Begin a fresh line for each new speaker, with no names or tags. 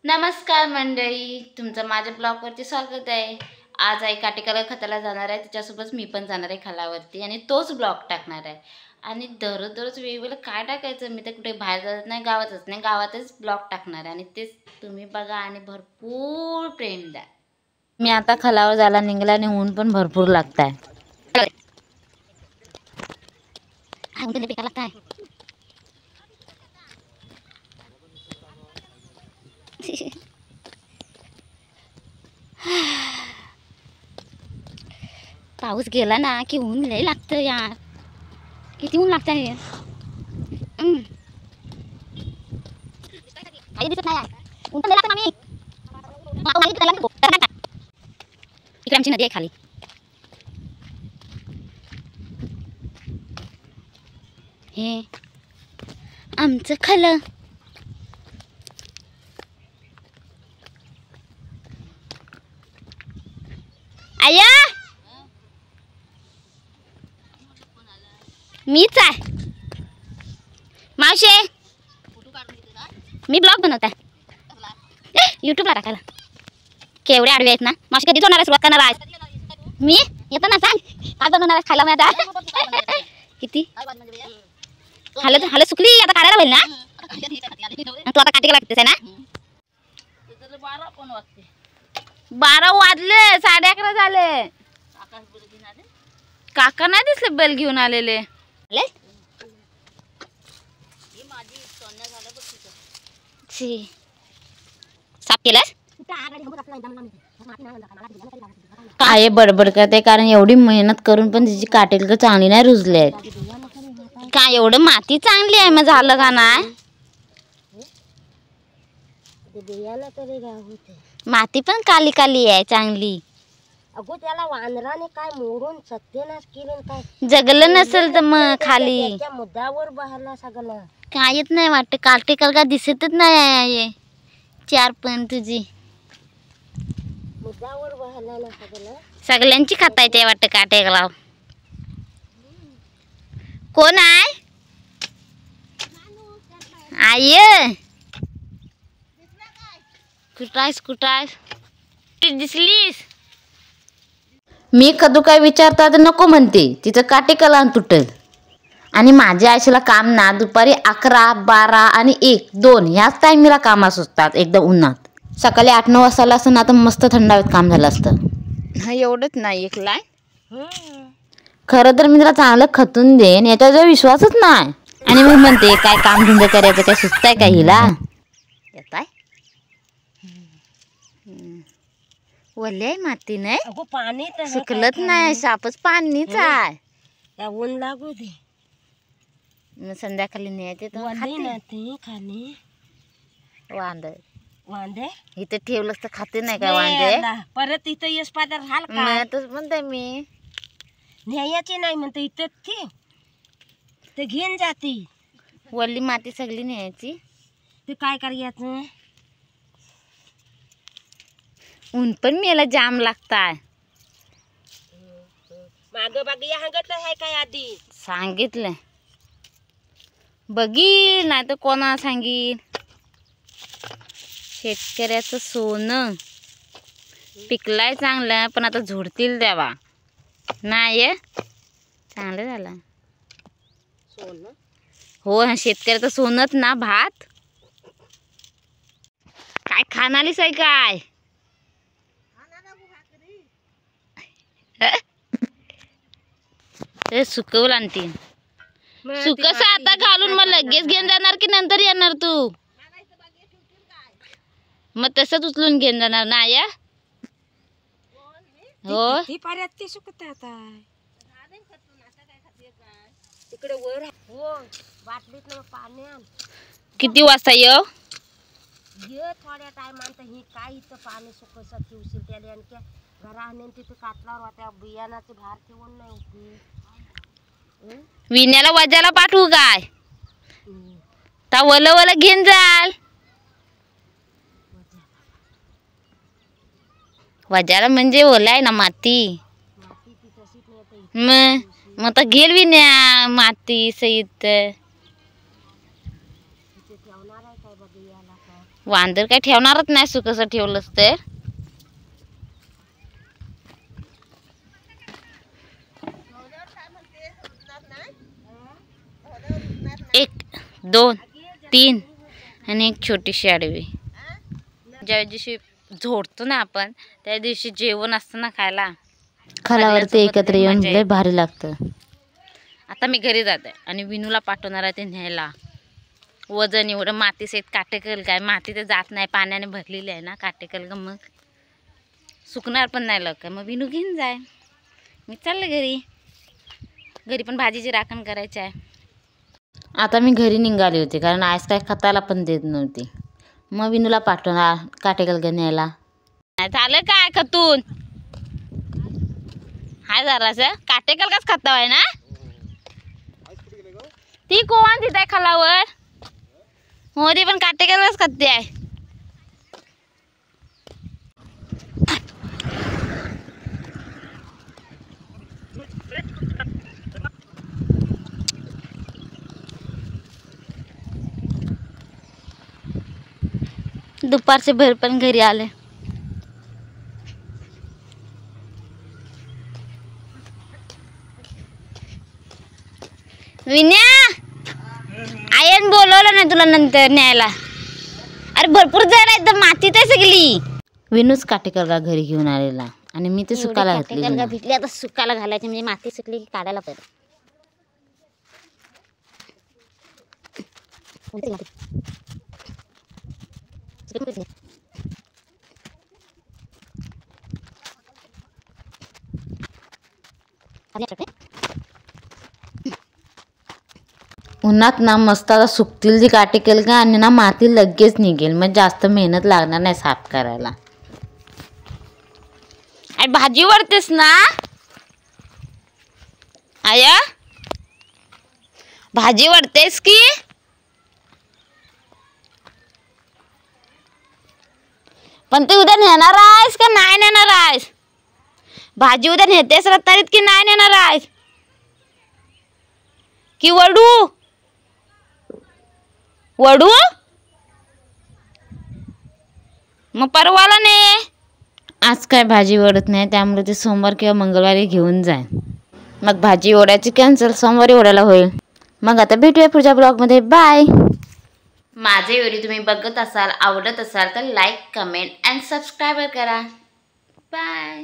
नमस्कार मंडळी, तुमचं माझ्या ब्लॉगवरती स्वागत आहे। आज आई काटेकलर खताला जाणार आहे, तिच्यासोबत मी पण जाणार आहे खालावरती आणि तोच ब्लॉग टाकणार आहे। आणि दररोज वेगवेगळं काय टाकायचं, मी तर कुठे बाहेर जात नाही, गावातच ब्लॉग टाकणार आहे आणि तेच तुम्ही बघा आणि भरपूर प्रेम द्या। मी आता खालावर जायला निघाला आणि ऊन पण भरपूर लागतंय। पाऊस गेला ना की ऊन लय लागतं यार, किती ऊन लागतं हे। काही दिसत नाही ऊन पण लय लागतं मामी। इकडे आमची नदी आहे खाली। हे आमचं खालं। आया मीच आहे मावशे, मी ब्लॉग बनवत आहे यूट्यूबला टाकायला। केवढे आडवे आहेत ना मावशी, कधीच होणार आहे, सुरुवात करणार आहे मी। येतो ना, सांग काय बनवणार आहे खायला मी आता। किती हालत सुकली आता, काढायला होईल ना तू आता काठी लागतेस आहे ना। 12 वाजले, 11:30 झाले। काका नाही दिसले बेल घेऊन आलेले। साफ केलंस काय बडबड करते, कारण एवढी मेहनत करून पण तिची काटेल चांगली नाही रुजले आहेत। काय एवढं माती चांगली आहे मग झालं का नाही। माती पण काली काली आहे चांगली।
अगो त्याला वानराने काय मोडून सत्यानाश केलं, काय
जगलं नसेल तर मग खाली
मुद्दावर बहरला सगळं।
काहीच नाही वाटत, काटेकल का दिसतच नाही आहे चार पण तुझी
मुद्दावर बहरला ना सगळं।
सगळ्यांची खाता येते वाटत काटेकलाव। कोण आहे आय, कुठायस दिसलीस। मी कधू काय विचारता तर नको म्हणते, तिचं काटेकला तुटल। आणि माझ्या आईला काम ना दुपारी 11, 12 आणि 1, 2 ह्याच टाइमला काम असतात एकदम उन्हात। सकाळी 8, 9 वाजता असतं ना तर मस्त थंड हवेत काम झालं असतं। हा एवढंच नाही एक लाईन, खरं तर मी तिला चांगलं खतून देन याच्यावर विश्वासच नाही। आणि मग म्हणते काय काम धंदा करायचं, काय सुचताय का हिला। येताय वले माती नाही,
अगो पाणी तर
सुकलत नाही, सापच पाणीच आहे।
ऊन लागू दे,
मग संध्याकाळी न्यायचे
खाली
वांदे इथे ठेवलंस तर खाते नाही का वांदे।
परत इथं येस पादर हाल का
म्हणते मी
न्यायची नाही म्हणते, इथं ते घेऊन जाते।
वल्ली माती सगळी न्यायची,
ते काय करायचं।
ऊन पण मेला जाम लागताय।
माग बाग या सांगितलं आहे काय आधी,
सांगितलं बघील नाही तर कोणा सांगील। शेतकऱ्याचं सोनं पिकलाय चांगलं, पण आता झोडतील द्यावा नाही। चांगलं झालं
सोनं,
हो शेतकऱ्याचं सोनच ना भात। काय खाणालीस आहे काय ते सुकवलं आणती सुकस आता घालून मग लगेच घेऊन जाणार की नंतर येणार तू। मग तसंच उचलून घेऊन जाणार ना या हो
ते सुकत आता तिकडे वर हो बाटलीत पाणी आण।
किती वाजता येऊ
ये थोड्या टायमात ही काय इथं पाणी सुकस ठेवशील त्याला, आणि घराने तिथे कातलावर त्या बियाणाचे भार ठेवून नाही होती।
विण्याला वजाला पाठवू काय ता वल घेऊन जाल। वजाला म्हणजे ओला आहे ना माती, मग आता घेल विण्या माती सहित।
ते ठेवणार आहे काय बघ याला काय.
वांदर काय ठेवणारच नाही सुकस ठेवलंच तर. 1 2 3 आणि एक छोटीशी आडवी. ज्या दिवशी झोडतो ना आपण त्या दिवशी जेवण असतं ना खायला, खालावरती एकत्र येऊन लय भारी लागतं. आता मी घरी जाते आणि विनूला पाठवणार आहे ते न्यायला. वजन एवढं मातीसहित काटेकल काय, माती तर जात नाही, पाण्याने भरलेली आहे ना काटेकल ग, मग सुकणार पण नाही लवकर. मग विनू घेऊन जाय. मी चालले घरी. घरी पण भाजीची राखण करायची आहे. आता मी घरी निघाली होती कारण आज काय खताला पण देत नव्हती. मग विनूला पाठवणार काटेकल न्यायला. झालं काय खतून हाय जरासं काटेकल काच खाता आहे ना. ती कोण तिथे खालावर हो, ती पण काटेकलच खाते आहे. दुपारचे भर पण घरी आले. विन्या आयन बोलवलं ना तुला नंतर न्यायला. अरे भरपूर जण आहेत तर मातीत आहे सगळी. विनूच काटेकलगा घरी घेऊन आलेला आणि मी ते सुकायला घातली. भेटली आता सुकायला घालायची म्हणजे माती सुकली की काढायला पाहिजे. उन्हात ना मस्त आता सुकतील जी काटेकल का आणि ना माती लगेच निघेल, मग जास्त मेहनत लागणार नाही साफ करायला. अरे भाजी वरतेस ना आया, भाजी वरतेस की पण तू उद्या नेणार आहेस का नाही नेणार आहेस? भाजी उद्या नेतेस रतारीत की नाही नेणार आहेस? की वडू वडू मग परवाला ने. आज काय भाजी ओढत नाही त्यामुळे ते सोमवार किंवा मंगळवारी घेऊन जाय. मग भाजी ओढायची कॅन्सल, सोमवारी ओढायला होईल. मग आता भेटूया पुढच्या ब्लॉगमध्ये. बाय. माझे व्हिडिओ तुम्ही बघत असाल, आवडत असाल तर लाईक, कमेंट अँड सबस्क्राईब करा. बाय.